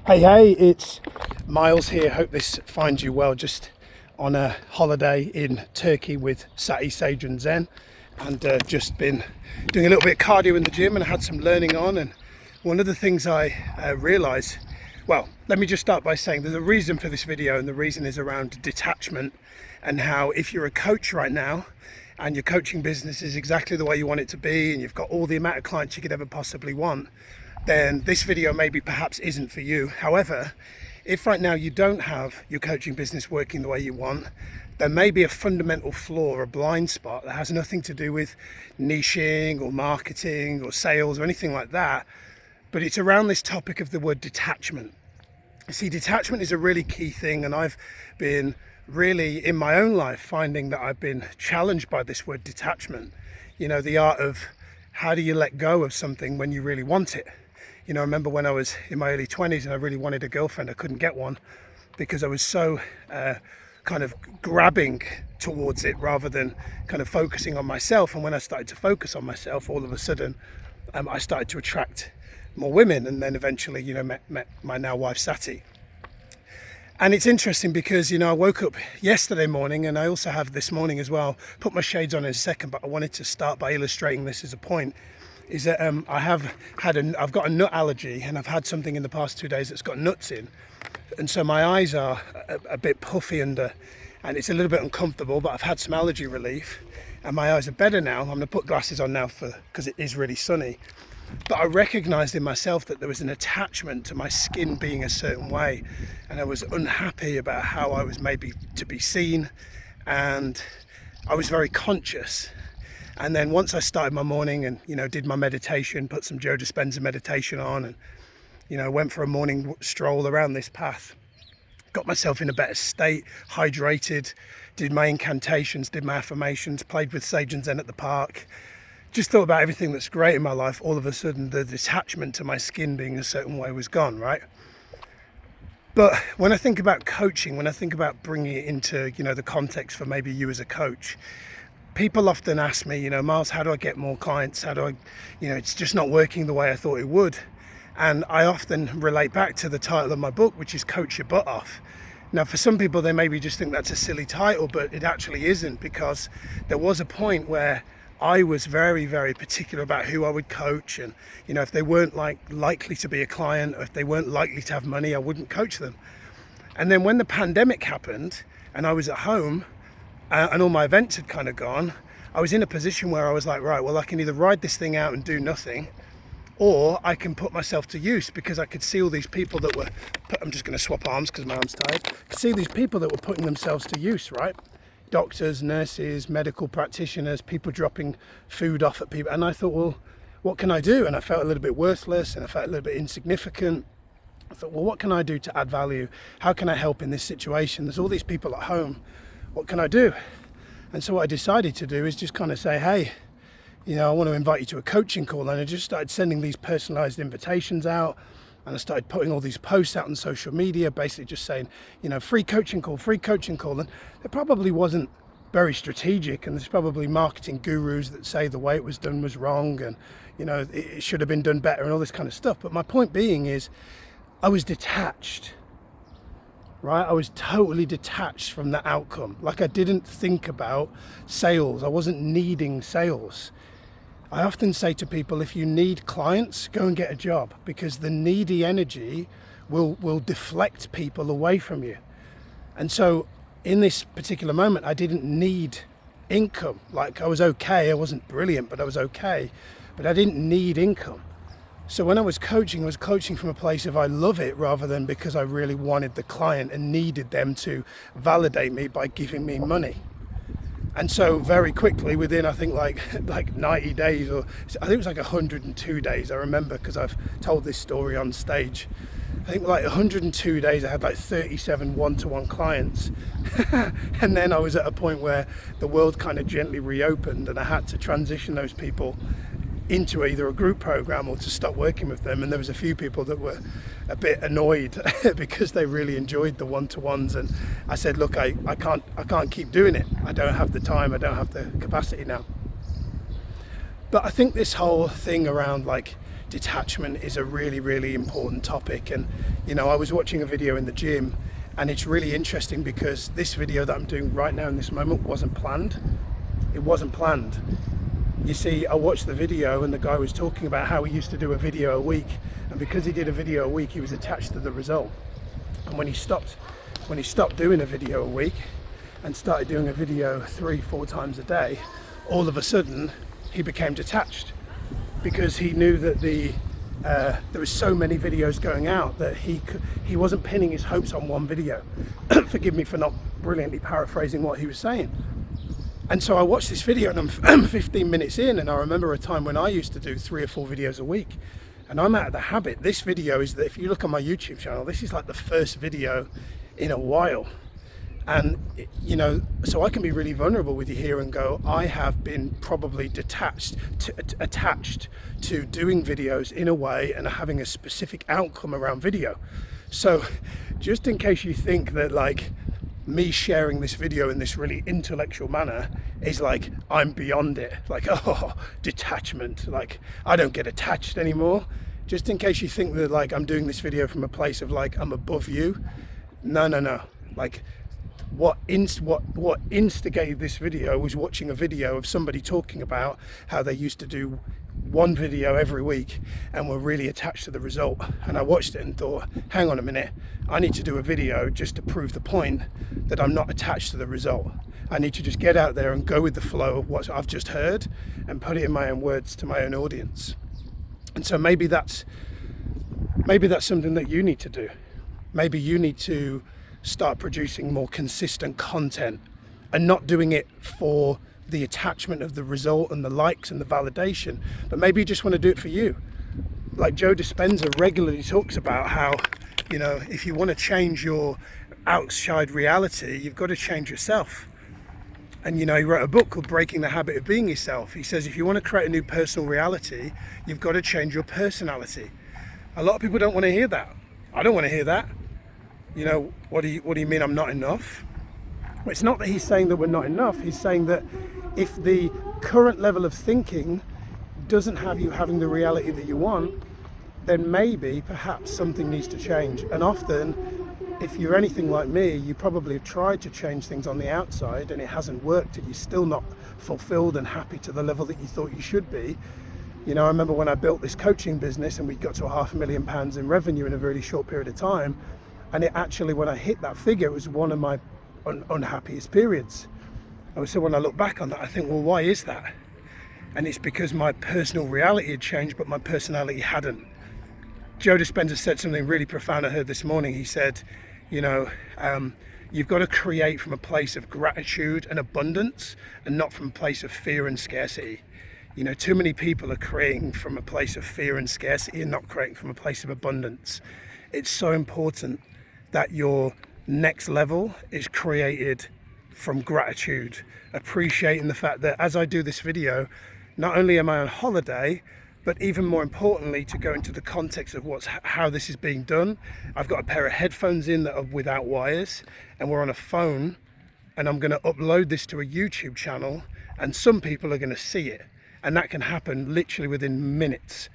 Hey, it's Miles here. Hope this finds you well. Just on a holiday in Turkey with Sati, Sage and Zen, and just been doing a little bit of cardio in the gym, and I had some learning on. And one of the things I realized, well, let me just start by saying there's a reason for this video, and the reason is around detachment, and how if you're a coach right now and your coaching business is exactly the way you want it to be, and you've got all the amount of clients you could ever possibly want, then this video maybe perhaps isn't for you. However, if right now you don't have your coaching business working the way you want, there may be a fundamental flaw or a blind spot that has nothing to do with niching or marketing or sales or anything like that, but it's around this topic of the word detachment. See, detachment is a really key thing, and I've been really in my own life finding that I've been challenged by this word detachment. You know, the art of how do you let go of something when you really want it. You know, I remember when I was in my early 20s and I really wanted a girlfriend, I couldn't get one because I was so kind of grabbing towards it rather than kind of focusing on myself. And when I started to focus on myself, all of a sudden I started to attract more women, and then eventually, you know, met my now wife Sati. And it's interesting because, you know, I woke up yesterday morning, and I also have this morning as well, put my shades on in a second, but I wanted to start by illustrating this as a point, is that I've got a nut allergy, and I've had something in the past 2 days that's got nuts in. And so my eyes are a bit puffy under, and it's a little bit uncomfortable, but I've had some allergy relief and my eyes are better now. I'm gonna put glasses on now because it is really sunny. But I recognized in myself that there was an attachment to my skin being a certain way, and I was unhappy about how I was maybe to be seen, and I was very conscious. And then once I started my morning and, you know, did my meditation, put some Joe Dispenza meditation on, and, you know, went for a morning stroll around this path, got myself in a better state, hydrated, did my incantations, did my affirmations, played with Sage and Zen at the park, just thought about everything that's great in my life. All of a sudden the detachment to my skin being a certain way was gone, right? But when I think about coaching, when I think about bringing it into, you know, the context for maybe you as a coach, people often ask me, you know, Miles, how do I get more clients? How do I, you know, it's just not working the way I thought it would. And I often relate back to the title of my book, which is Coach Your Butt Off. Now, for some people, they maybe just think that's a silly title, but it actually isn't, because there was a point where I was very, very particular about who I would coach. And, you know, if they weren't likely to be a client, or if they weren't likely to have money, I wouldn't coach them. And then when the pandemic happened and I was at home and all my events had kind of gone, I was in a position where I was like, right, well, I can either ride this thing out and do nothing, or I can put myself to use, because I could see all these people that were, I'm just going to swap arms because my arm's tired. I could see these people that were putting themselves to use, right? Doctors, nurses, medical practitioners, people dropping food off at people. And I thought, well, what can I do? And I felt a little bit worthless, and I felt a little bit insignificant. I thought, well, what can I do to add value? How can I help in this situation? There's all these people at home. What can I do? And so what I decided to do is just kind of say, hey, you know, I want to invite you to a coaching call. And I just started sending these personalized invitations out, and I started putting all these posts out on social media, basically just saying, you know, free coaching call, free coaching call. And it probably wasn't very strategic, and there's probably marketing gurus that say the way it was done was wrong, and, you know, it should have been done better and all this kind of stuff. But my point being is, I was detached, right? I was totally detached from the outcome. Like, I didn't think about sales. I wasn't needing sales. I often say to people, if you need clients, go and get a job, because the needy energy will deflect people away from you. And so in this particular moment, I didn't need income. Like, I was okay. I wasn't brilliant, but I was okay. But I didn't need income. So when I was coaching from a place of I love it, rather than because I really wanted the client and needed them to validate me by giving me money. And so very quickly, within I think like 90 days, or I think it was like 102 days, I remember, because I've told this story on stage. I think like 102 days, I had like 37 one-to-one clients. And then I was at a point where the world kind of gently reopened, and I had to transition those people into either a group program or to stop working with them. And there was a few people that were a bit annoyed because they really enjoyed the one-to-ones, and I said, look, I can't keep doing it. I don't have the time, I don't have the capacity now. But I think this whole thing around, like, detachment is a really, really important topic. And you know, I was watching a video in the gym, and it's really interesting because this video that I'm doing right now in this moment wasn't planned. It wasn't planned. You see, I watched the video and the guy was talking about how he used to do a video a week, and because he did a video a week, he was attached to the result. And when he stopped doing a video a week and started doing a video 3-4 times a day, all of a sudden he became detached, because he knew that there was so many videos going out that he wasn't pinning his hopes on one video. Forgive me for not brilliantly paraphrasing what he was saying. And so I watched this video and I'm 15 minutes in, and I remember a time when I used to do 3 or 4 videos a week, and I'm out of the habit. This video is that, if you look on my YouTube channel, this is like the first video in a while. And you know, so I can be really vulnerable with you here and go, I have been probably attached to doing videos in a way and having a specific outcome around video. So just in case you think that like me sharing this video in this really intellectual manner is like I'm beyond it, like, oh, detachment, like I don't get attached anymore, just in case you think that like I'm doing this video from a place of like I'm above you, no, like what instigated this video was watching a video of somebody talking about how they used to do 1 video every week and were really attached to the result. And I watched it and thought, hang on a minute, I need to do a video just to prove the point that I'm not attached to the result. I need to just get out there and go with the flow of what I've just heard and put it in my own words to my own audience. And so maybe that's something that you need to do. Maybe you need to start producing more consistent content and not doing it for the attachment of the result and the likes and the validation, but maybe you just want to do it for you. Like Joe Dispenza regularly talks about how, you know, if you want to change your outside reality, you've got to change yourself. And you know, he wrote a book called Breaking the Habit of Being Yourself. He says if you want to create a new personal reality, you've got to change your personality. A lot of people don't want to hear that. I don't want to hear that. You know, what do you mean I'm not enough? Well, it's not that he's saying that we're not enough. He's saying that if the current level of thinking doesn't have you having the reality that you want, then maybe, perhaps something needs to change. And often, if you're anything like me, you probably have tried to change things on the outside and it hasn't worked, and you're still not fulfilled and happy to the level that you thought you should be. You know, I remember when I built this coaching business and we got to £500,000 in revenue in a really short period of time. And it actually, when I hit that figure, it was one of my unhappiest periods. And so when I look back on that, I think, well, why is that? And it's because my personal reality had changed, but my personality hadn't. Joe Dispenza said something really profound I heard this morning. He said, you know, you've got to create from a place of gratitude and abundance and not from a place of fear and scarcity. You know, too many people are creating from a place of fear and scarcity and not creating from a place of abundance. It's so important that your next level is created from gratitude, appreciating the fact that as I do this video, not only am I on holiday, but even more importantly, to go into the context of how this is being done, I've got a pair of headphones in that are without wires, and we're on a phone, and I'm going to upload this to a YouTube channel, and some people are going to see it, and that can happen literally within minutes.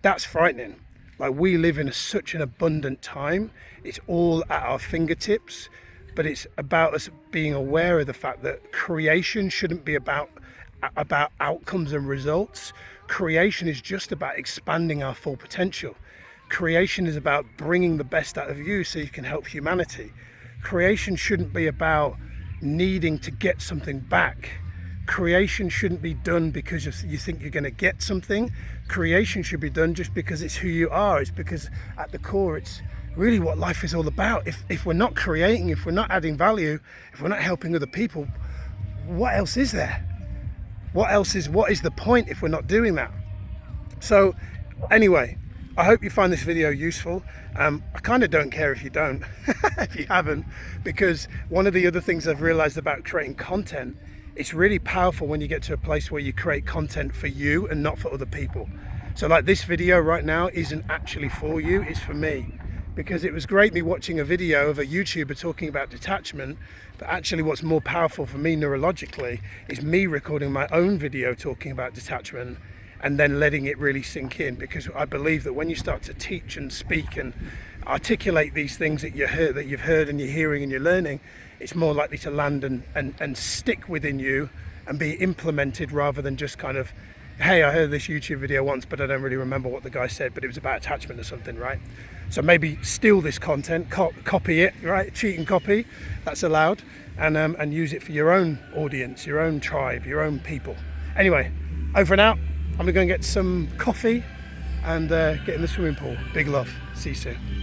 That's frightening. Like, we live in such an abundant time. It's all at our fingertips, but it's about us being aware of the fact that creation shouldn't be about outcomes and results. Creation is just about expanding our full potential. Creation is about bringing the best out of you so you can help humanity. Creation shouldn't be about needing to get something back. Creation shouldn't be done because you think you're going to get something. Creation should be done just because it's who you are. It's because at the core, it's really what life is all about. If we're not creating, if we're not adding value, if we're not helping other people, what else is there? What is the point if we're not doing that? So anyway, I hope you find this video useful. I kind of don't care if you don't, if you haven't, because one of the other things I've realized about creating content, it's really powerful when you get to a place where you create content for you and not for other people. So like this video right now isn't actually for you, it's for me. Because it was great me watching a video of a YouTuber talking about detachment, but actually what's more powerful for me neurologically is me recording my own video talking about detachment and then letting it really sink in, because I believe that when you start to teach and speak and articulate these things that you've heard and you're hearing and you're learning, it's more likely to land and stick within you and be implemented, rather than just kind of, hey, I heard this YouTube video once, but I don't really remember what the guy said, but it was about attachment or something, right? So maybe steal this content, copy it, right? Cheat and copy, that's allowed, and use it for your own audience, your own tribe, your own people. Anyway, over and out. I'm gonna go and get some coffee and get in the swimming pool. Big love. See you soon.